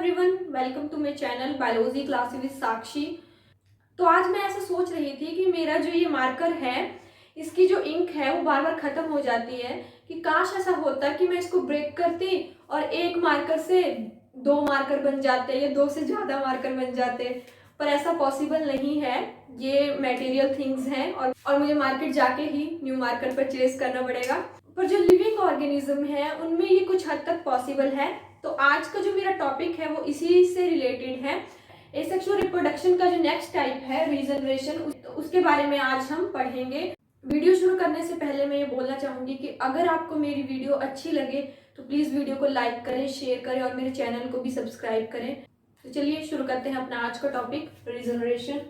Everyone, welcome to my channel biology classes with Sakshi. तो आज मैं ऐसा सोच रही थी कि मेरा जो ये मार्कर है, इसकी जो इंक है वो बार बार ख़त्म हो जाती है कि काश ऐसा होता कि मैं इसको ब्रेक करती और एक मार्कर से दो मार्कर बन जाते या दो से ज़्यादा मार्कर बन जाते। पर ऐसा पॉसिबल नहीं है, ये मटेरियल थिंग्स हैं और मुझे मार्केट जाके ही न्यू मार्कर परचेज करना पड़ेगा। पर जो लिविंग ऑर्गेनिज्म है उनमें ये कुछ हद तक पॉसिबल है। तो आज का जो मेरा टॉपिक है वो इसी से रिलेटेड है। एसेक्सुअल रिप्रोडक्शन का जो नेक्स्ट टाइप है रीजनरेशन, उसके बारे में आज हम पढ़ेंगे। वीडियो शुरू करने से पहले मैं ये बोलना चाहूंगी कि अगर आपको मेरी वीडियो अच्छी लगे तो प्लीज वीडियो को लाइक करें, शेयर करें और मेरे चैनल को भी सब्सक्राइब करें। तो चलिए शुरू करते हैं अपना आज का topic, regeneration.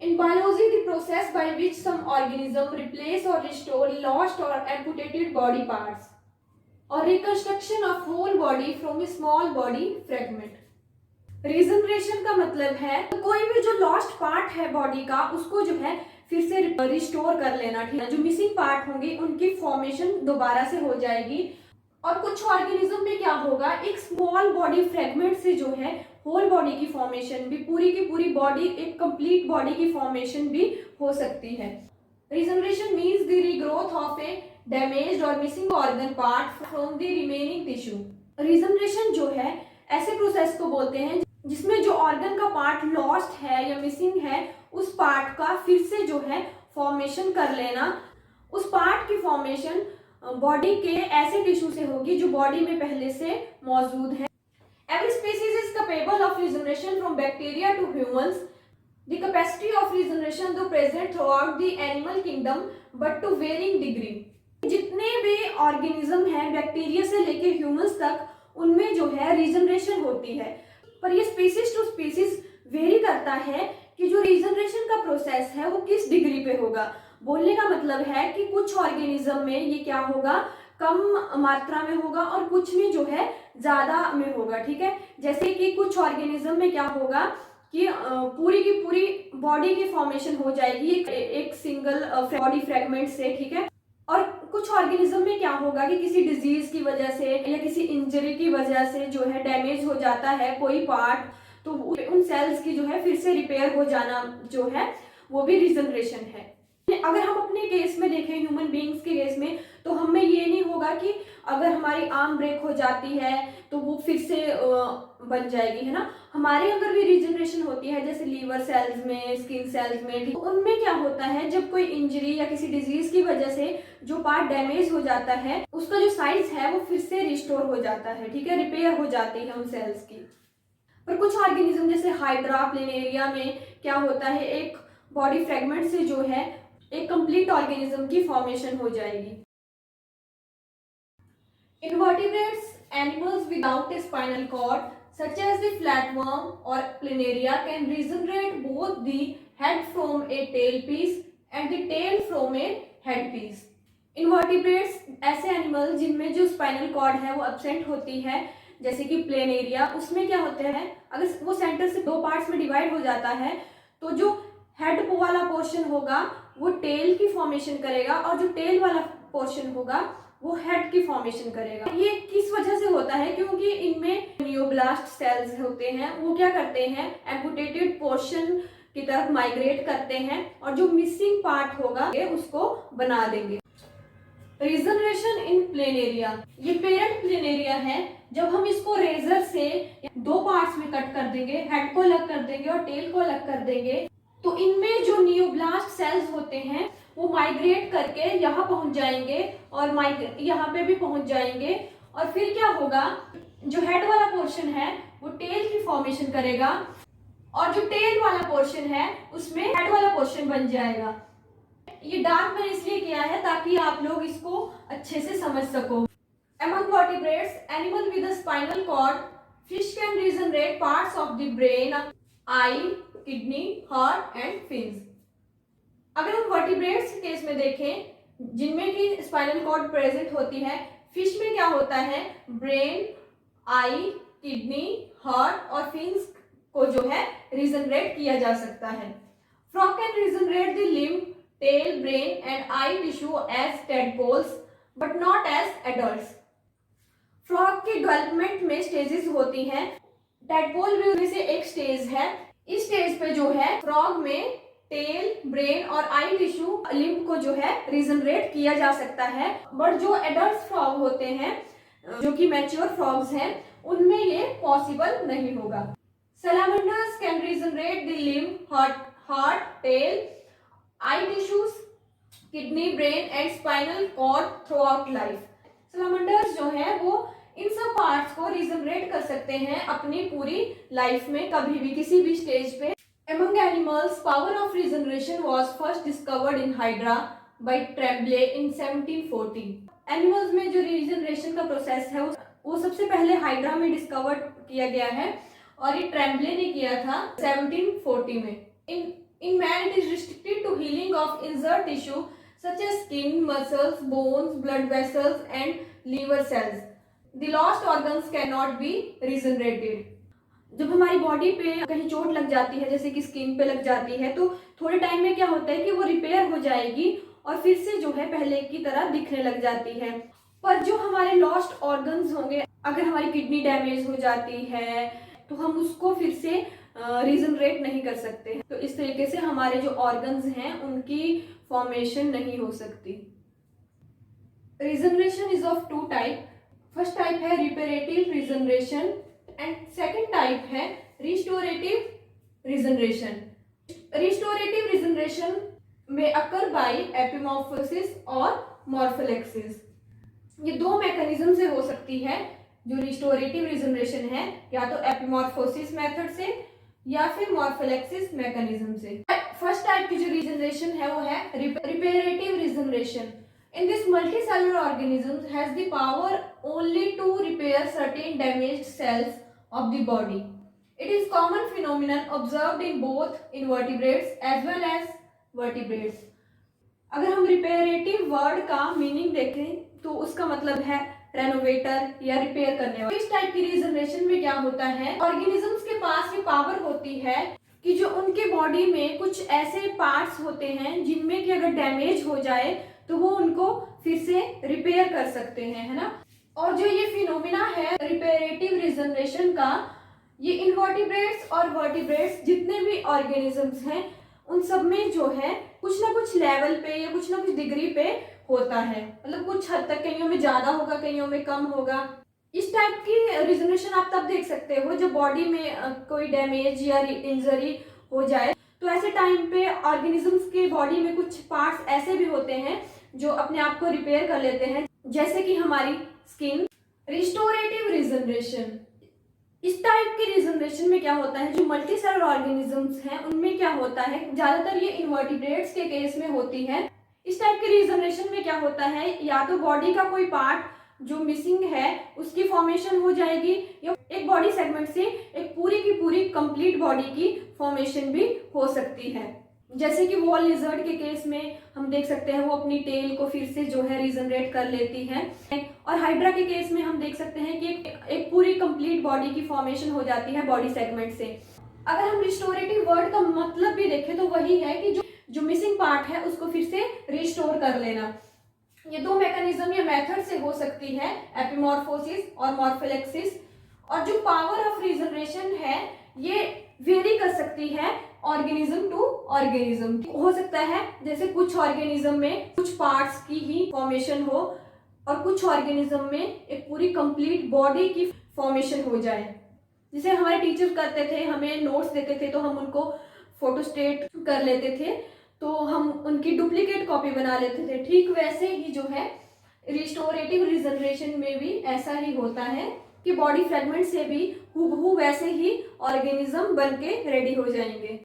In biology, the process by which some organism replace or restore lost or amputated body parts or reconstruction of whole body from a small body fragment. Regeneration का मतलब है कोई भी जो लॉस्ट पार्ट है body का उसको जो है फिर से रिस्टोर कर लेना, ठीक है। जो मिसिंग पार्ट होंगे उनकी फॉर्मेशन दोबारा से हो जाएगी। और कुछ ऑर्गेनिज्म में क्या होगा, एक स्मॉल बॉडी फ्रेगमेंट से जो है होल बॉडी की फॉर्मेशन भी, पूरी की पूरी बॉडी, एक कंप्लीट बॉडी की फॉर्मेशन भी हो सकती है। Regeneration means the regrowth of a damaged और missing organ part from the remaining tissue. Regeneration जो है ऐसे प्रोसेस को बोलते हैं जिसमें जो ऑर्गन का पार्ट लॉस्ट है या मिसिंग है उस पार्ट का फिर से जो है फॉर्मेशन कर लेना। उस पार्ट की फॉर्मेशन बॉडी के ऐसे टिश्यू से होगी जो बॉडी में पहले से मौजूद है। Every species is capable of regeneration from bacteria to humans. The capacity of regeneration though present throughout the animal kingdom but to varying degree. जितने भी ऑर्गेनिज्म हैं बैक्टीरिया से लेके ह्यूमंस तक, उनमें जो है रीजनरेशन होती है। पर ये स्पीसीज टू स्पीसीज वेरी करता है कि जो रीजनरेशन का प्रोसेस है वो किस डिग्री पे होगा। बोलने का मतलब है कि कुछ ऑर्गेनिज्म में ये क्या होगा, कम मात्रा में होगा और कुछ में जो है ज्यादा में होगा, ठीक है। जैसे कि कुछ ऑर्गेनिज्म में क्या होगा कि पूरी की पूरी बॉडी की फॉर्मेशन हो जाएगी एक सिंगल बॉडी फ्रेगमेंट से, ठीक है। और कुछ ऑर्गेनिज्म में क्या होगा कि किसी डिजीज की वजह से या किसी इंजरी की वजह से जो है डैमेज हो जाता है कोई पार्ट, तो उन सेल्स की जो है फिर से रिपेयर हो जाना जो है वो भी रीजनरेशन है। अगर हम अपने केस में देखें, ह्यूमन बीइंग्स के केस में, तो हमें ये नहीं होगा कि अगर हमारी आर्म ब्रेक हो जाती है तो वो फिर से बन जाएगी, है ना। हमारे अंदर भी रीजनरेशन होती है, जैसे लीवर सेल्स में, स्किन सेल्स में। उनमें क्या होता है, जब कोई इंजरी या किसी डिजीज की वजह से जो पार्ट डैमेज हो जाता है उसका जो साइज है वो फिर से रिस्टोर हो जाता है, ठीक है, रिपेयर हो जाती है उन सेल्स की। पर कुछ ऑर्गेनिज्म जैसे हाइड्रा, प्लेनेरिया में क्या होता है, एक बॉडी फ्रेगमेंट से जो है एक कंप्लीट ऑर्गेनिज्म की फॉर्मेशन हो जाएगी। Invertebrates, animals without a spinal cord, such as the flatworm or planaria, can regenerate both the head from a tail piece and the tail from a head piece. Invertebrates ऐसे animal जिनमें जो spinal cord है वो absent होती है, जैसे कि planaria. उसमें क्या होते हैं, अगर वो सेंटर से दो पार्ट्स में डिवाइड हो जाता है तो जो हेड वाला पोर्शन होगा वो टेल की फॉर्मेशन करेगा और जो टेल वाला पोर्शन होगा वो हेड की फॉर्मेशन करेगा। ये किस वजह से होता है, क्योंकि इनमें नियोब्लास्ट सेल्स होते हैं, वो क्या करते हैं, एम्पुटेटेड पोर्शन की तरफ माइग्रेट करते हैं और जो मिसिंग पार्ट होगा उसको बना देंगे। रीजनरेशन इन प्लेनेरिया, ये पेरेंट प्लेनेरिया है। जब हम इसको रेजर से दो पार्ट्स में कट कर देंगे, हेड को अलग कर देंगे और टेल को अलग कर देंगे, तो इनमें जो नियोब्लास्ट सेल्स होते हैं वो माइग्रेट करके यहाँ पहुंच जाएंगे और यहाँ पे भी पहुंच जाएंगे। और फिर क्या होगा, जो हेड वाला पोर्शन है वो टेल की फॉर्मेशन करेगा और जो टेल वाला पोर्शन है उसमें हेड वाला पोर्शन बन जाएगा। ये डार्क मैंने इसलिए किया है ताकि आप लोग इसको अच्छे से समझ सको। Among vertebrates, animal with a spinal cord, fish can regenerate parts of the brain, eye, kidney, heart and fins. अगर हम वर्टिब्रेट्स के केस में देखें जिनमें कि स्पाइनल कॉर्ड प्रेजेंट होती है, फिश में क्या होता है, ब्रेन, आई, किडनी, हार्ट और फिन्स को जो है रीजनरेट किया जा सकता है। Frog can regenerate the limb, tail, brain and eye tissue as tadpoles but not as adults. Frog की डेवलपमेंट में स्टेजेस होती हैं, टैडपोल भी से एक स्टेज है। इस स्टेज पे जो है फ्रॉग में टेल, ब्रेन और आई टिश्यू लिम्फ को जो है रीजनरेट किया जा सकता है, बट जो एडल्ट फ्रॉग होते हैं, जो कि मैच्योर फ्रॉग्स हैं, उनमें ये पॉसिबल नहीं होगा। Salamanders can regenerate the lymph, heart, tail, eye tissues, kidney, brain and spinal cord throughout life. Salamanders जो है वो इन सब पार्ट्स को रीजनरेट कर सकते हैं अपनी पूरी लाइफ में, कभी भी किसी भी स्टेज पे। Among animals, power of regeneration was first discovered in Hydra by Tremblay in 1740. Animals में जो regeneration का प्रोसेस है वो सबसे पहले हाइड्रा में डिस्कवर किया गया है और ये ट्रेम्बले ने किया था 1740 में। In man it is restricted to healing of injured tissue such as skin, muscles, bones, blood vessels and liver cells. The lost organs cannot be regenerated. जब हमारी बॉडी पे कहीं चोट लग जाती है, जैसे कि स्किन पे लग जाती है, तो थोड़े टाइम में क्या होता है कि वो रिपेयर हो जाएगी और फिर से जो है पहले की तरह दिखने लग जाती है। पर जो हमारे लॉस्ट ऑर्गन्स होंगे, अगर हमारी किडनी डैमेज हो जाती है तो हम उसको फिर से रीजनरेट नहीं कर सकते। तो इस तरीके से हमारे जो ऑर्गन्स हैं उनकी फॉर्मेशन नहीं हो सकती। Regeneration is of two type. First type है reparative regeneration and second type है रिस्टोरेटिव रीजनरेशन। रिस्टोरेटिव रीजनरेशन में अकर बाय एपिमॉर्फोसिस और मॉर्फोलेक्सिस। ये दो मैकेनिज्म से हो सकती है। जो रिस्टोरेटिव रीजनरेशन है या तो एपिमॉर्फोसिस मेथड से या फिर मॉर्फोलेक्सिस मैकेनिज्म से। फर्स्ट टाइप की जो रीजनरेशन है वो है reparative regeneration. In this multicellular organism has the power only to repair certain damaged cells of the body. It is common phenomenon observed in both invertebrates as well as vertebrates. अगर हम reparative word का meaning देखें तो उसका मतलब है renovator या repair करने वाला। इस टाइप की रीजनरेशन में क्या होता है, ऑर्गेनिजम्स के पास ये पावर होती है कि जो उनके बॉडी में कुछ ऐसे पार्ट्स होते हैं जिनमें कि अगर डैमेज हो जाए तो वो उनको फिर से रिपेयर कर सकते हैं, है ना। और जो ये फिनोमिना है रिपेरेटिव रीजनरेशन का, ये इनवर्टिब्रेट्स और वर्टिब्रेट्स जितने भी ऑर्गेनिजम्स हैं उन सब में जो है कुछ ना कुछ लेवल पे या कुछ ना कुछ डिग्री पे होता है। मतलब कुछ हद तक कईयों में ज्यादा होगा, कईयों में कम होगा। इस टाइप की रिजनरेशन आप तब देख सकते हो जब बॉडी में कोई डैमेज या इंजरी हो जाए। तो ऐसे टाइम पे ऑर्गेनिजम्स के बॉडी में कुछ पार्ट्स ऐसे भी होते हैं जो अपने आप को रिपेयर कर लेते हैं, जैसे कि हमारी स्किन। रिस्टोरेटिव रीजनरेशन, इस टाइप के रीजनरेशन में क्या होता है, जो मल्टी सेलुलर ऑर्गेनिजम्स हैं उनमें क्या होता है, ज्यादातर ये इनवर्टिब्रेट्स के केस में होती है। इस टाइप के रीजनरेशन में क्या होता है, या तो बॉडी का कोई पार्ट जो मिसिंग है उसकी फॉर्मेशन हो जाएगी, या एक बॉडी सेगमेंट से एक पूरी की पूरी कंप्लीट बॉडी की फॉर्मेशन भी हो सकती है। जैसे कि वॉल लिजर्ड के केस में हम देख सकते हैं वो अपनी टेल को फिर से जो है रीजनरेट कर लेती है, और हाइड्रा के केस में हम देख सकते हैं कि एक पूरी कंप्लीट बॉडी की फॉर्मेशन हो जाती है बॉडी सेगमेंट से। अगर हम रिस्टोरेटिव वर्ड का मतलब भी देखें तो वही है कि जो मिसिंग पार्ट है उसको फिर से रिस्टोर कर लेना। ये दो मैकेनिज्म या मेथड से हो सकती है, एपिमॉर्फोसिस और मॉर्फोलेक्सिस। और जो पावर ऑफ रीजनरेशन है ये वेरी कर सकती है ऑर्गेनिज्म टू ऑर्गेनिज्म। हो सकता है जैसे कुछ ऑर्गेनिज्म में कुछ पार्ट्स की ही फॉर्मेशन हो और कुछ ऑर्गेनिज्म में एक पूरी कंप्लीट बॉडी की फॉर्मेशन हो जाए। जैसे हमारे टीचर्स करते थे, हमें नोट्स देते थे तो हम उनको फोटोस्टेट कर लेते थे, तो हम उनकी डुप्लीकेट कॉपी बना लेते थे। ठीक वैसे ही जो है रिस्टोरेटिव रीजनरेशन में भी ऐसा ही होता है कि बॉडी फ्रेगमेंट से भी हूबहू वैसे ही ऑर्गेनिज्म बन के रेडी हो जाएंगे।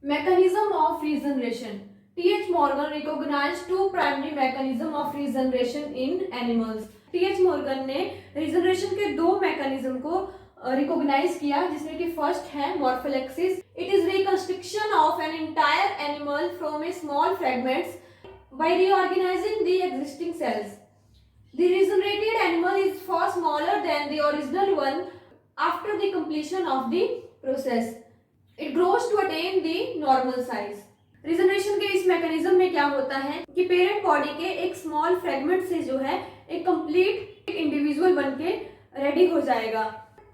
Mechanism of regeneration, T.H. Morgan recognized two primary mechanism of regeneration in animals. T.H. Morgan ने रिजनरेशन के दो मैकेनिज्म को रिकॉग्नाइज किया, जिसमें कि फर्स्ट है morpholaxis. It is reconstruction of an entire animal from a small fragments by reorganizing the existing cells. The regenerated animal is far smaller than the original one after the completion of the process. It grows to attain the normal size. Regeneration के इस mechanism में क्या होता है कि parent body के एक small fragment से जो है एक कंप्लीट इंडिविजुअल बन के रेडी हो जाएगा।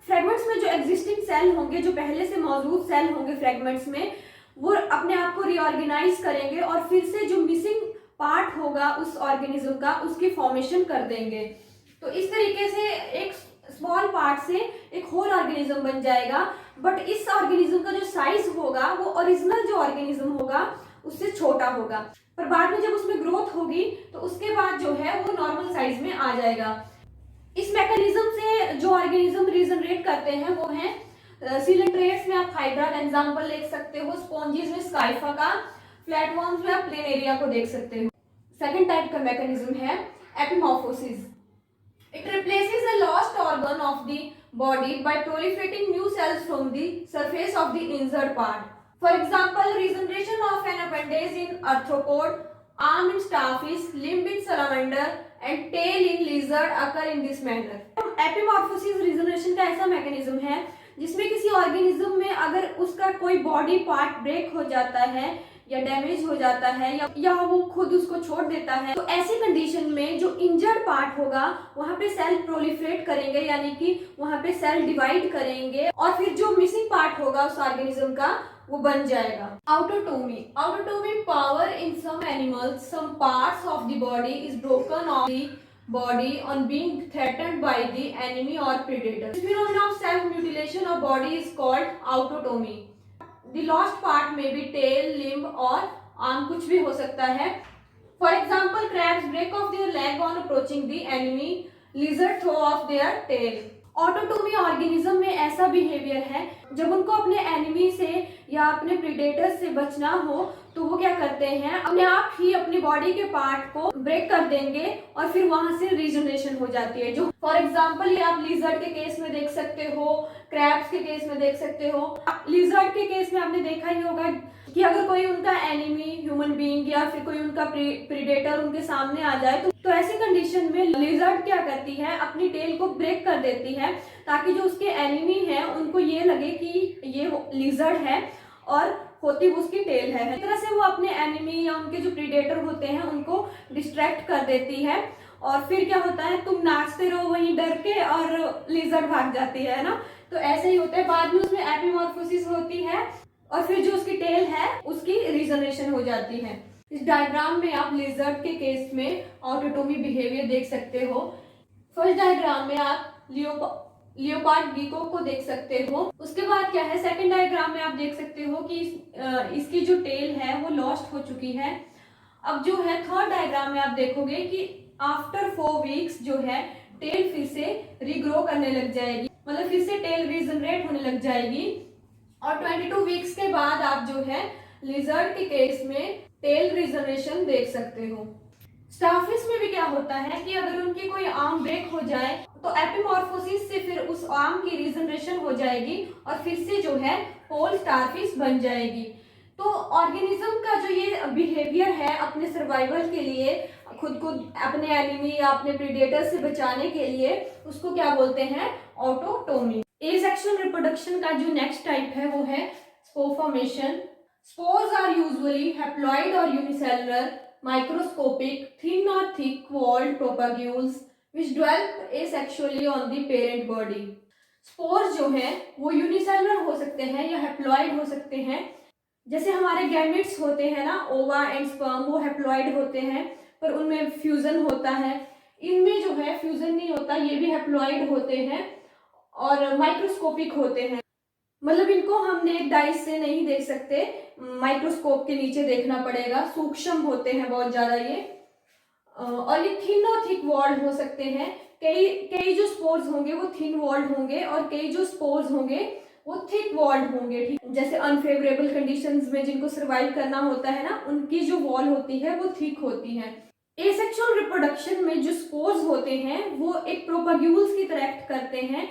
फ्रेगमेंट्स में जो एग्जिस्टिंग सेल होंगे, जो पहले से मौजूद सेल होंगे फ्रेगमेंट्स में, वो अपने आप को रीऑर्गेनाइज करेंगे और फिर से जो मिसिंग पार्ट होगा उस ऑर्गेनिज्म का, उसकी फॉर्मेशन कर देंगे। तो इस तरीके से एक स्मॉल पार्ट से एक होल ऑर्गेनिज्म बन जाएगा। बट इस ऑर्गेनिज्म का जो साइज होगा वो ओरिजिनल जो ऑर्गेनिज्म होगा उससे छोटा होगा, पर बाद में जब उसमें ग्रोथ होगी तो उसके बाद जो है वो नॉर्मल साइज में आ जाएगा। इस मैकेनिज्म से जो ऑर्गेनिज्म रीजनरेट करते हैं वो हैं सिलेंट्रेट्स में आप हाइड्रा का एग्जांपल देख सकते हो, स्पॉन्जीज में स्काइफा का, फ्लैटवर्म्स में आप प्लेनेरिया को देख सकते हो। सेकंड टाइप का मैकेनिज्म है एपिमॉर्फोसिस। It replaces a lost organ of the body by proliferating new cells from the surface of the injured part. For example, regeneration of an appendage in arthropod, arm in starfish, limb in salamander and tail in lizard occur in this manner. Epimorphosis regeneration का ऐसा mechanism है जिसमें किसी organism में अगर उसका कोई body part break हो जाता है या डैमेज हो जाता है या वो खुद उसको छोड़ देता है, तो ऐसी कंडीशन में जो इंजर्ड पार्ट होगा वहां पे सेल प्रोलिफरेट करेंगे, यानी कि वहां पे सेल डिवाइड करेंगे और फिर जो मिसिंग पार्ट होगा उस ऑर्गेनिज्म का वो बन जाएगा। Autotomy power in some animals, some parts of the body is broken off the body on being threatened by the enemy or predator. This phenomenon of self-mutilation of body is called autotomy. The lost part may be tail, limb और arm, कुछ भी हो सकता है। For example, crabs break off their leg on approaching the enemy. Lizard throw off their tail. Autotomy organism में ऐसा behaviour है जब उनको अपने एनिमी से या अपने प्रीडेटर से बचना हो तो वो क्या करते हैं, अपने आप ही अपनी बॉडी के पार्ट को ब्रेक कर देंगे और फिर वहां से रीजनरेशन हो जाती है। जो फॉर एग्जांपल ये आप लिजर्ड के केस में देख सकते हो, क्रैब्स के केस में देख सकते हो। लिजर्ड के केस में आपने देखा ही होगा कि अगर कोई उनका एनिमी ह्यूमन बीइंग या फिर कोई उनका प्रीडेटर उनके सामने आ जाए तो ऐसी कंडीशन में लिजर्ड क्या करती है, अपनी टेल को ब्रेक कर देती है ताकि जो उसके एनिमी है उनको ये लगे कि ये लिजर्ड है और होती उसकी टेल है। इस तरह से वो अपने एनिमी या उनके जो प्रीडेटर होते हैं उनको डिस्ट्रैक्ट कर देती है और फिर क्या होता है, तुम नाचते रहो वहीं डर के और लिजर्ड भाग जाती है ना। तो ऐसे ही होता है, बाद में उसमें एपिमॉर्फोसिस होती है और फिर जो उसकी टेल है उसकी रीजनरेशन हो जाती है। इस डायग्राम में आप लिजर्ड के केस में ऑटोटोमी बिहेवियर देख सकते हो। फर्स्ट डायग्राम में आप लियोपार्ड गीको को देख सकते हो। उसके बाद क्या है, सेकंड डायग्राम में आप देख सकते हो कि इसकी जो टेल है वो लॉस्ट हो चुकी है। अब जो है थर्ड डायग्राम में आप देखोगे कि आफ्टर 4 वीक्स जो है टेल फिर से रीग्रो करने लग जाएगी, मतलब फिर से टेल रीजनरेट होने लग जाएगी। और 22 वीक्स के बाद आप जो है लिजर्ड के केस में टेल रीजनरेशन देख सकते हो। स्टारफिश में भी क्या होता है कि अगर उनकी कोई आर्म ब्रेक हो जाए तो एपिमॉर्फोसिस से फिर उस आर्म की रीजनरेशन हो जाएगी और फिर से जो है होल स्टारफिश बन जाएगी। तो ऑर्गेनिज्म का जो ये बिहेवियर है अपने सर्वाइवल के लिए, खुद को अपने एनिमी या अपने प्रीडेटर से बचाने के लिए, उसको क्या बोलते हैं, ऑटोटोमी। एसेक्सुअल रिप्रोडक्शन का जो नेक्स्ट टाइप है वो है spore formation. Spores are usually haploid और unicellular, microscopic, thin or thick-walled propagules which develop asexually on the parent body. Spores जो हैं वो यूनिसेलुलर हो सकते हैं या हैप्लॉइड हो सकते हैं। जैसे हमारे गैमेट्स होते हैं ना, ओवा एंड स्पर्म, वो हैप्लॉइड होते हैं पर उनमें फ्यूजन होता है। इनमें जो है फ्यूजन नहीं होता, ये भी हैप्लॉइड होते हैं और माइक्रोस्कोपिक होते हैं, मतलब इनको हम नेक डाइस से नहीं देख सकते, माइक्रोस्कोप के नीचे देखना पड़ेगा, सूक्ष्म होते हैं बहुत ज्यादा ये। और ये थिन और थिक वॉल्ड हो सकते हैं। कई जो स्पोर्स होंगे वो थिन वॉल्ड होंगे और कई जो स्पोर्स होंगे वो थिक वॉल्ड होंगे। ठीक, जैसे अनफेवरेबल कंडीशंस में जिनको सर्वाइव करना होता है ना, उनकी जो वॉल होती है वो थिक होती है। एसेक्सुअल रिप्रोडक्शन में जो स्पोर्स होते हैं वो एक प्रोपाग्यूल्स की तरह एक्ट करते हैं।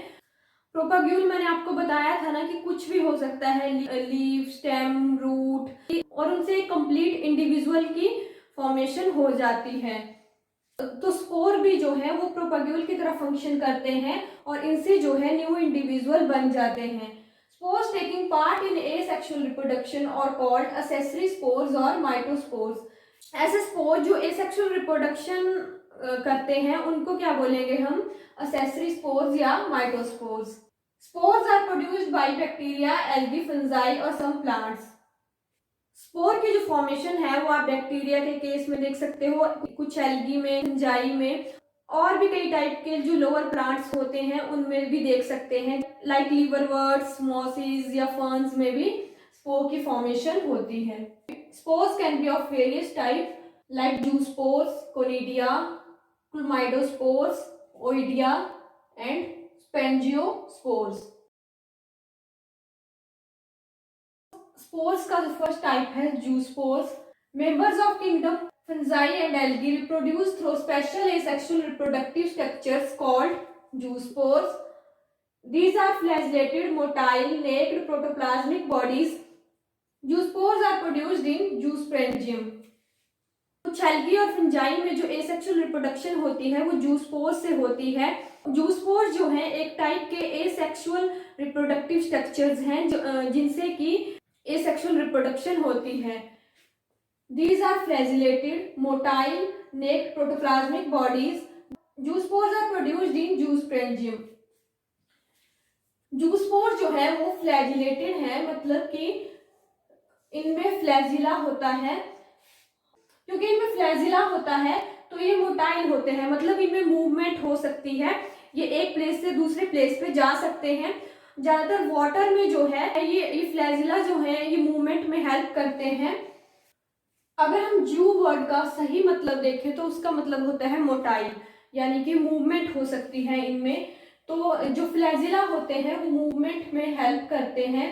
प्रोपाग्यूल मैंने आपको बताया था ना कि कुछ भी हो सकता है, लीफ, स्टेम, रूट, और उनसे एक कंप्लीट इंडिविजुअल की फॉर्मेशन हो जाती है। तो स्पोर भी जो है वो प्रोपाग्यूल की तरह फंक्शन करते हैं और इनसे जो है न्यू इंडिविजुअल बन जाते हैं। Spores taking part in asexual reproduction और कॉल्ड एक्सेसरी स्पोर्स और माइटोस्पोर्स। ऐसे स्पोर जो एसेक्सुअल रिप्रोडक्शन करते हैं उनको क्या बोलेंगे हम, एक्सेसरी स्पोर्स या mitospores. Spores are produced by bacteria, algae, fungi और सम प्लांट्स। स्पोर की जो फॉर्मेशन है वो आप बैक्टीरिया के केस में देख सकते हो, कुछ एल्गी में, फंजाई में, और भी कई टाइप के जो लोअर प्लांट्स होते हैं उनमें भी देख सकते हैं, लाइक लीवरवर्ट्स, मॉसिस या फर्न्स में भी स्पोर की फॉर्मेशन होती है। Spores can be of various type like zoospores, conidia, chlamydospores, oidia and sporangiospores. Spores का जो फर्स्ट टाइप है zoospores. Members of kingdom fungi and algae reproduce through special asexual reproductive structures called zoospores. These are flagellated, motile, naked protoplasmic bodies. Zoospores are produced in zoosprangium. कुछ algae और fungi में जो asexual reproduction होती है वो zoospores से होती है। जूस्पोर्स जो है एक टाइप के एसेक्सुअल रिप्रोडक्टिव स्ट्रक्चर्स हैं जिनसे कि एसेक्सुअल रिप्रोडक्शन होती है। These are flagellated, motile, naked protoplasmic bodies. Zoospores are produced in zoosprangium. Zoospore जो है वो फ्लैजिलेटेड है, मतलब कि इनमें फ्लैजिला होता है। क्योंकि इनमें फ्लैजिला होता है तो ये मोटाइल होते हैं, मतलब इनमें मूवमेंट हो सकती है, ये एक प्लेस से दूसरे प्लेस पे जा सकते हैं। ज्यादातर वाटर में जो है ये फ्लैजिला जो है ये मूवमेंट में हेल्प करते हैं। अगर हम जू वर्ड का सही मतलब देखें तो उसका मतलब होता है मोटाइल, यानी कि मूवमेंट हो सकती है इनमें। तो जो फ्लैजिला होते हैं वो मूवमेंट में हेल्प करते हैं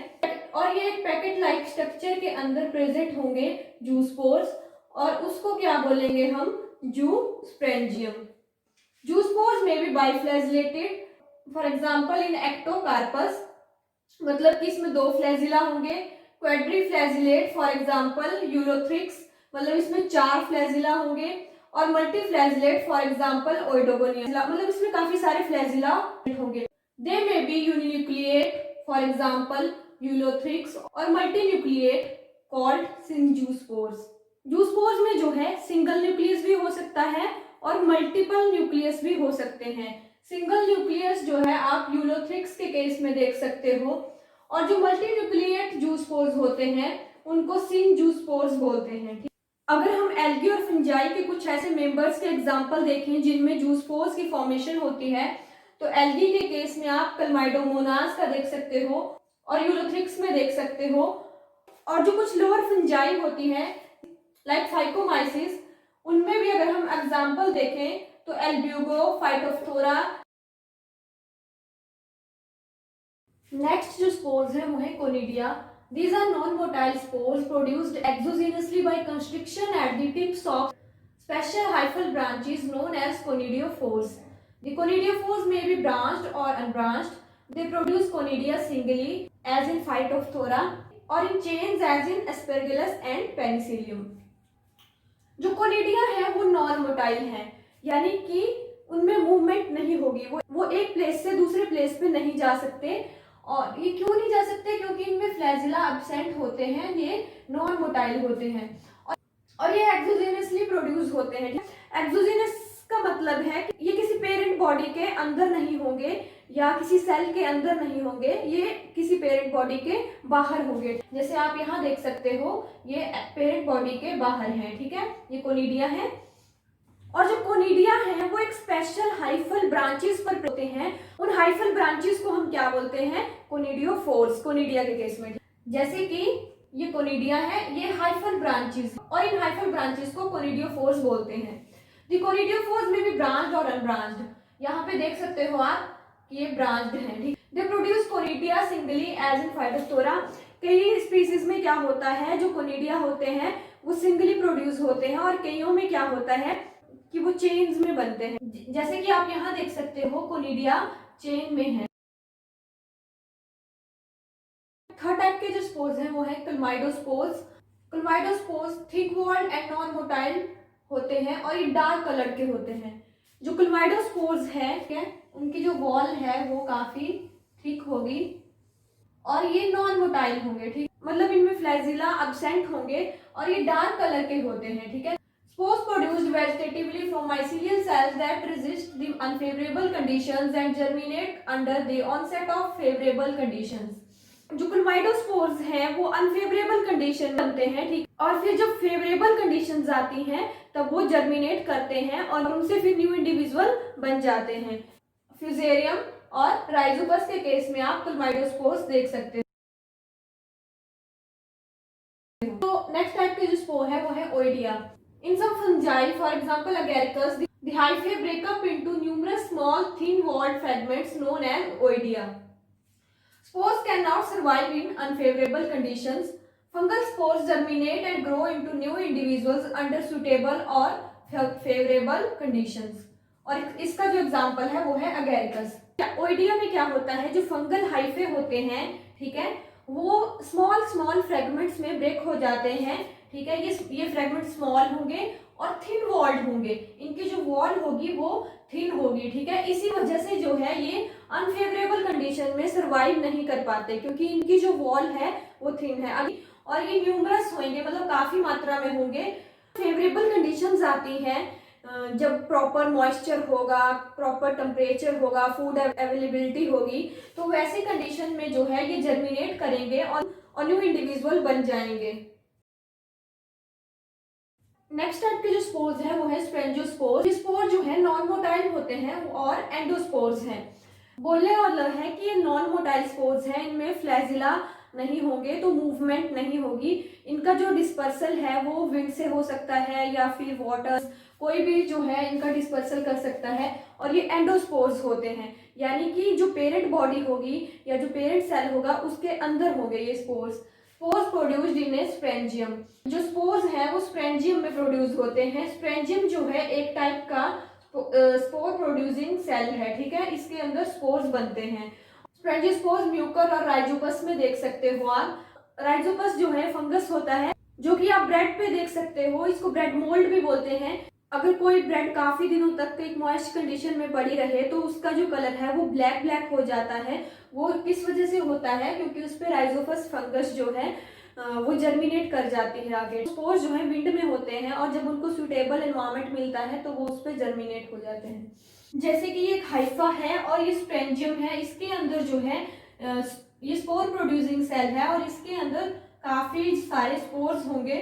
और ये एक पैकेट लाइक स्ट्रक्चर के अंदर प्रेजेंट होंगे जूस्पोर्स, और उसको क्या बोलेंगे हम, जूस्प्रेंजियम। जूस्पोर्स में भी बाइफ्लैजिलेटेड, फॉर एग्जांपल इन एक्टोकार्पस, मतलब कि इसमें 2 फ्लैजिला होंगे। क्वाड्रीफ्लैजिलेट फॉर एग्जांपल यूलोथ्रिक्स, मतलब इसमें 4 फ्लैजिला होंगे। और मल्टीफ्लैजिलेट फॉर एग्जांपल ओइडोगोनिया, मतलब इसमें काफी सारे फ्लैजिला होंगे। They may be uninucleate for example Ulothrix और मल्टीन्यूक्लिएट कॉल्ड सिंजूस्पोर्स। जूस्पोर्स में जो है सिंगल न्यूक्लियस भी हो सकता है और मल्टीपल न्यूक्लियस भी हो सकते हैं। सिंगल न्यूक्लियस जो है आप यूलोथ्रिक्स के केस में देख सकते हो, और जो मल्टीन्यूक्लिएट जूस्पोर्स होते हैं उनको सिंजूस्पोर्स बोलते हैं। अगर हम एल्गी और फंजाई के कुछ ऐसे मेंबर्स के एग्जांपल देखें जिनमें जूस्पोर्स की फॉर्मेशन होती है, तो एल्गी के केस में आप क्लमाइडोमोनास का देख सकते हो और यूलोथ्रिक्स में देख सकते हो। और जो कुछ लोअर फंजाई होती है लाइक फाइकोमाइसिस, उनमें भी अगर हम एग्जांपल देखें तो एल्ब्यूगो, फाइटोफ्थोरा। नेक्स्ट जो स्पोर्स है वो है conidia. These are non-motile spores produced exogenously by constriction at the tips of special hyphal branches known as conidiophores. The conidiophores may be branched or unbranched. They produce conidia singly as in Phytophthora or in chains as in Aspergillus and Penicillium. जो conidia है वो non motile है, यानी कि उनमें movement नहीं होगी, वो एक प्लेस से दूसरे प्लेस पे नहीं जा सकते। और ये क्यों नहीं जा सकते, क्योंकि इनमें फ्लैजिला एब्सेंट होते हैं, ये नॉन मोटाइल होते हैं और ये एक्सोजेनसली प्रोड्यूस होते हैं। एक्सोजेनस का मतलब है कि ये किसी पेरेंट बॉडी के अंदर नहीं होंगे या किसी सेल के अंदर नहीं होंगे, ये किसी पेरेंट बॉडी के बाहर होंगे। जैसे आप यहाँ देख सकते हो ये पेरेंट बॉडी के बाहर है, ठीक है, ये कोनिडिया है। और जो कोनिडिया है वो एक स्पेशल हाइफल ब्रांचेस पर होते हैं। उन हाइफल ब्रांचेस को हम क्या बोलते हैं, कोनिडियोफोर्स, कोनिडिया के केस में। जैसे कि ये कोनिडिया है, ये हाइफल ब्रांचेस, और इन हाइफल ब्रांचेस को कोनिडियोफोर्स बोलते हैं। दी कोनिडियोफोर्स में भी ब्रांच्ड और अनब्रांच्ड, यहाँ पे देख सकते हो आप कि ये ब्रांच्ड है, ठीक। They produce conidia singly as in Phytophthora. कई स्पीसीज में क्या होता है, जो कोनिडिया होते हैं वो सिंगली प्रोड्यूस होते हैं, और कईयों में क्या होता है कि वो चेन्स में बनते हैं। जैसे कि आप यहाँ देख सकते हो कोनिडिया चेन में है। थर्ड टाइप के जो स्पोर्स हैं वो है chlamydospores. Chlamydospores thick walled and non motile होते हैं और ये डार्क कलर के होते हैं। जो क्लमाइडोस्पोर्स है उनकी जो वॉल है वो काफी थिक होगी और ये नॉन मोटाइल होंगे, ठीक, मतलब इनमें फ्लैजिला एब्सेंट होंगे और ये डार्क कलर के होते हैं, ठीक है। Spores produced vegetatively from mycelial cells that resist the unfavorable conditions and germinate under the onset of favorable conditions. जो क्लोमाइडोस्पोर्स हैं वो अनफेवरेबल कंडीशन बनते हैं, ठीक, और फिर जब फेवरेबल कंडीशंस आती हैं तब वो जर्मिनेट करते हैं और उनसे फिर न्यू इंडिविजुअल बन जाते हैं। फ्यूजेरियम और राइजोपस के केस में आप क्लोमाइडोस्पोर्स देख सकते हैं। तो नेक्स्ट टाइप के जो स्पोर है वो है oidia. In some fungi, for example agaricus, the hyphae break up into numerous small thin-walled fragments known as oidea. Spores cannot survive in unfavorable conditions. Fungal spores germinate and grow into new individuals under suitable or favorable conditions. और इसका जो example है वो है Agaricus. Oidia में क्या होता है, जो फंगल हाइफे होते हैं, ठीक है, वो स्मॉल स्मॉल फ्रेगमेंट्स में ब्रेक हो जाते हैं, ठीक है। ये फ्रेगमेंट स्मॉल होंगे और थिन वॉल्ड होंगे, इनकी जो वॉल होगी वो थिन होगी, ठीक है। इसी वजह से जो है ये अनफेवरेबल कंडीशन में सरवाइव नहीं कर पाते क्योंकि इनकी जो वॉल है वो थिन है। और ये न्यूमरस होंगे, मतलब काफी मात्रा में होंगे। फेवरेबल कंडीशंस आती हैं जब प्रॉपर मॉइस्चर होगा, प्रॉपर टेम्परेचर होगा, फूड अवेलेबिलिटी होगी, तो वैसे कंडीशन में जो है ये जर्मिनेट करेंगे और न्यू इंडिविजुअल बन जाएंगे। नेक्स्ट टाइप के जो स्पोर्स हैं वो है स्पेंजियोस्पोर। ये स्पोर जो है नॉन मोटाइल होते हैं और एंडोस्पोर्स हैं। बोलने वाला है कि ये नॉन मोटाइल स्पोर्स हैं, इनमें फ्लैजिला नहीं होंगे तो मूवमेंट नहीं होगी। इनका जो डिस्पर्सल है वो विंड से हो सकता है या फिर वाटर, कोई भी जो है इनका डिस्पर्सल कर सकता है। और ये एंडोस्पोर्स होते हैं, यानी कि जो पेरेंट बॉडी होगी या जो पेरेंट सेल होगा उसके अंदर होंगे ये स्पोर्स। स्पोर्स प्रोड्यूस्ड इन ए स्पेंजियम। जो स्पोर्स हैं वो स्पेंजियम में प्रोड्यूस होते हैं। स्पेंजियम जो है एक टाइप का स्पोर प्रोड्यूसिंग सेल है, ठीक है, इसके अंदर स्पोर्स बनते हैं। स्पेंजियोस्पोर्स म्यूकर और राइजोपस में देख सकते हो आप। राइजोपस जो है फंगस होता है जो कि आप ब्रेड पे देख सकते हो, इसको ब्रेड मोल्ड भी बोलते हैं। अगर कोई ब्रेड काफी दिनों तक एक मॉइस्ट कंडीशन में पड़ी रहे तो उसका जो कलर है वो ब्लैक ब्लैक हो जाता है। वो किस वजह से होता है, क्योंकि उस पर राइजोपस फंगस जो है वो जर्मिनेट कर जाती है आगे। स्पोर्स जो है विंड में होते हैं और जब उनको सुटेबल एनवायरनमेंट मिलता है तो वो उस पर जर्मिनेट हो जाते हैं। जैसे कि ये हाइफा है और ये स्पेंजियम है, इसके अंदर जो है ये स्पोर प्रोड्यूसिंग सेल है और इसके अंदर काफी सारे स्पोर्स होंगे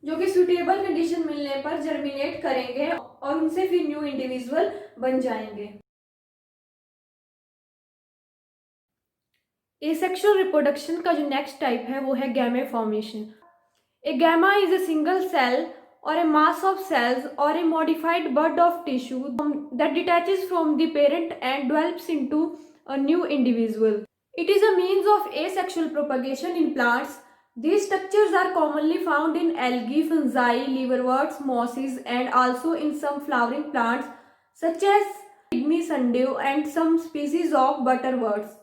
जो कि सुटेबल कंडीशन मिलने पर जर्मिनेट करेंगे और उनसे फिर न्यू इंडिविजुअल बन जाएंगे। एसेक्सुअल रिप्रोडक्शन का जो नेक्स्ट टाइप है वो है gamete formation. A gamete is a single cell or a mass of cells or a modified bud of tissue that detaches from the parent and develops into a new individual. It is a means of asexual propagation in plants. These structures are commonly found in algae, fungi, liverworts, mosses, and also in some flowering plants such as pygmy sundew and some species of butterworts.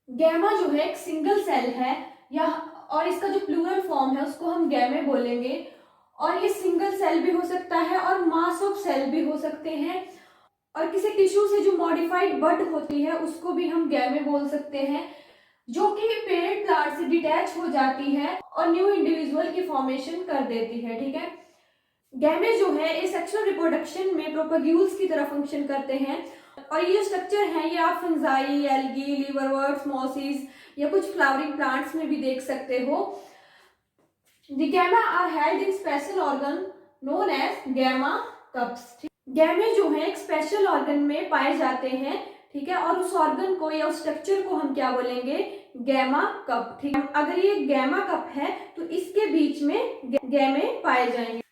गैमा जो है एक single cell है या और इसका जो plural form है उसको हम गैमे बोलेंगे। और ये सिंगल सेल भी हो सकता है और मास ऑफ सेल भी हो सकते हैं। और किसी टिश्यू से जो मॉडिफाइड बड होती है उसको भी हम गैमे बोल सकते हैं, जो कि पेरेंट प्लांट से डिटैच हो जाती है और न्यू इंडिविजुअल की फॉर्मेशन कर देती है, ठीक है। गैमे जो है एसेक्सुअल रिप्रोडक्शन में प्रोपेग्यूल्स की तरह फंक्शन करते हैं। और ये स्ट्रक्चर है ये आप फंजाई, एल्गी, लिवरवर्ट्स, मॉसिस या कुछ फ्लावरिंग प्लांट्स में भी देख सकते हो। The gamma are held in special organ known as gamma cups. गैमे जो है एक स्पेशल ऑर्गन में पाए जाते हैं, ठीक है, और उस ऑर्गन को या उस स्ट्रक्चर को हम क्या बोलेंगे, गैमा कप, ठीक है। अगर ये गैमा कप है तो इसके बीच में गैमे पाए जाएंगे।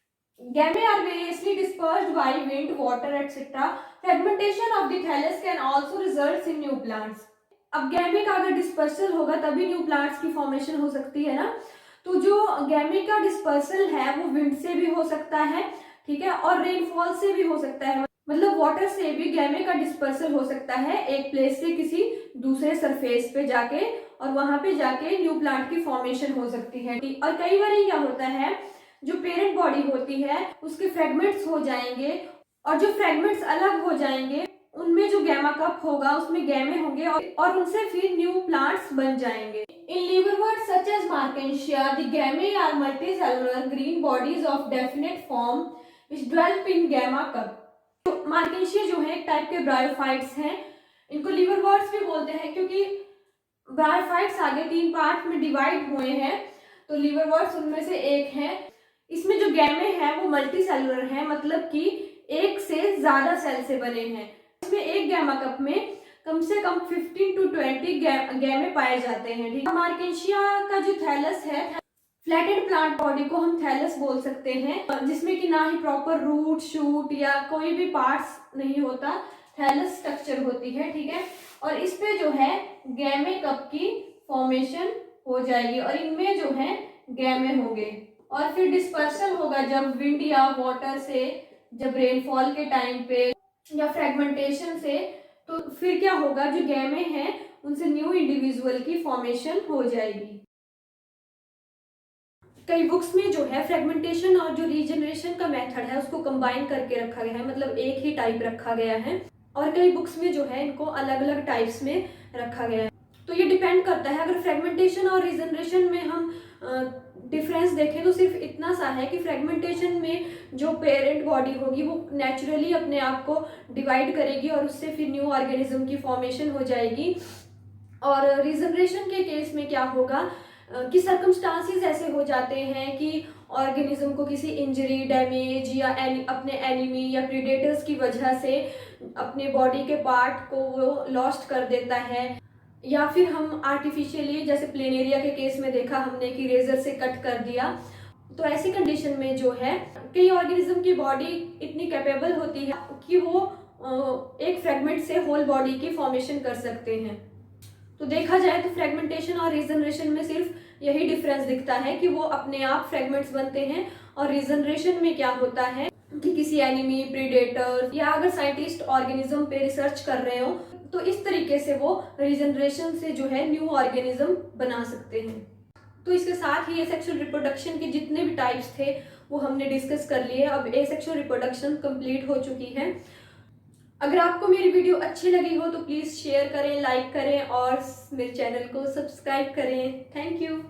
गैमे are variously dispersed by wind, water, etc. Fragmentation of the thallus can also result in new plants. अब गैमे का अगर डिस्पर्सल होगा तभी न्यू प्लांट्स की फॉर्मेशन हो सकती है ना। तो जो गैमे का डिस्पर्सल है वो विंड से भी हो सकता है, ठीक है, और रेनफॉल से भी हो सकता है, मतलब वाटर से भी गैमे का डिस्पर्सल हो सकता है एक प्लेस से किसी दूसरे सरफेस पे जाके और वहां पे जाके न्यू प्लांट की फॉर्मेशन हो सकती है। और कई बार क्या होता है, जो पेरेंट बॉडी होती है उसके फ्रेगमेंट्स हो जाएंगे और जो फ्रेगमेंट्स अलग हो जाएंगे उनमें जो गैमा कप होगा उसमें गैमे होंगे और उनसे फिर न्यू प्लांट्स बन जाएंगे। इन liverworts such as Markensia, the gamma are multicellular green bodies of definite form which develop in gamma cup. मार्केशिया जो है एक टाइप के ब्रायोफाइट्स हैं। इनको लिवरवर्ट्स भी बोलते हैं क्योंकि ब्रायोफाइट्स आगे 3 पार्ट में डिवाइड हुए हैं, तो लिवरवर्ट्स उनमें से एक है। इसमें जो गैमे हैं वो मल्टी सेलुलर हैं, मतलब कि एक से ज्यादा सेल से बने हैं। इसमें एक गैमा कप में कम से कम 15 to 20 गैमे पाए जाते हैं। ठीक है, मार्केशिया का जो थैलस है, फ्लैटेड प्लांट बॉडी को हम थैलस बोल सकते हैं, जिसमें कि ना ही प्रॉपर रूट शूट या कोई भी पार्ट्स नहीं होता, थैलस स्ट्रक्चर होती है। ठीक है, और इस पे जो है गैमे कप की फॉर्मेशन हो जाएगी और इनमें जो है गैमे होंगे और फिर डिस्पर्सल होगा जब विंड या वाटर से, जब रेनफॉल के टाइम पे या फ्रेगमेंटेशन से, तो फिर क्या होगा, जो गैमे हैं उनसे न्यू इंडिविजुअल की फॉर्मेशन हो जाएगी। कई बुक्स में जो है फ्रेगमेंटेशन और जो रीजनरेशन का मेथड है उसको कंबाइन करके रखा गया है, मतलब एक ही टाइप रखा गया है, और कई बुक्स में जो है इनको अलग अलग टाइप्स में रखा गया है। तो ये डिपेंड करता है। अगर फ्रेगमेंटेशन और रीजनरेशन में हम डिफरेंस देखें तो सिर्फ इतना सा है कि फ्रेगमेंटेशन में जो पेरेंट बॉडी होगी वो नेचुरली अपने आप को डिवाइड करेगी और उससे फिर न्यू ऑर्गेनिज्म की फॉर्मेशन हो जाएगी। और रीजनरेशन के केस में क्या होगा कि सर्कमस्टांसेस ऐसे हो जाते हैं कि ऑर्गेनिज्म को किसी इंजरी, डैमेज या अपने एनिमी या प्रीडेटर्स की वजह से अपने बॉडी के पार्ट को वो लॉस्ट कर देता है, या फिर हम आर्टिफिशियली, जैसे प्लेनेरिया के केस में देखा हमने कि रेजर से कट कर दिया। तो ऐसी कंडीशन में जो है कई ऑर्गेनिज्म की बॉडी इतनी कैपेबल होती है कि वो एक फ्रेगमेंट से होल बॉडी की फॉर्मेशन कर सकते हैं। तो देखा जाए तो फ्रेगमेंटेशन और रीजनरेशन में सिर्फ यही डिफरेंस दिखता है कि वो अपने आप फ्रेगमेंट्स बनते हैं, और रीजनरेशन में क्या होता है कि किसी एनिमी, प्रीडेटर या अगर साइंटिस्ट ऑर्गेनिज्म पे रिसर्च कर रहे हो तो इस तरीके से वो रीजनरेशन से जो है न्यू ऑर्गेनिज्म बना सकते हैं। तो इसके साथ ही एसेक्सुअल रिप्रोडक्शन के जितने भी टाइप्स थे वो हमने डिस्कस कर लिए। अब एसेक्सुअल रिप्रोडक्शन कंप्लीट हो चुकी है। अगर आपको मेरी वीडियो अच्छी लगी हो तो प्लीज़ शेयर करें, लाइक करें और मेरे चैनल को सब्सक्राइब करें। Thank you.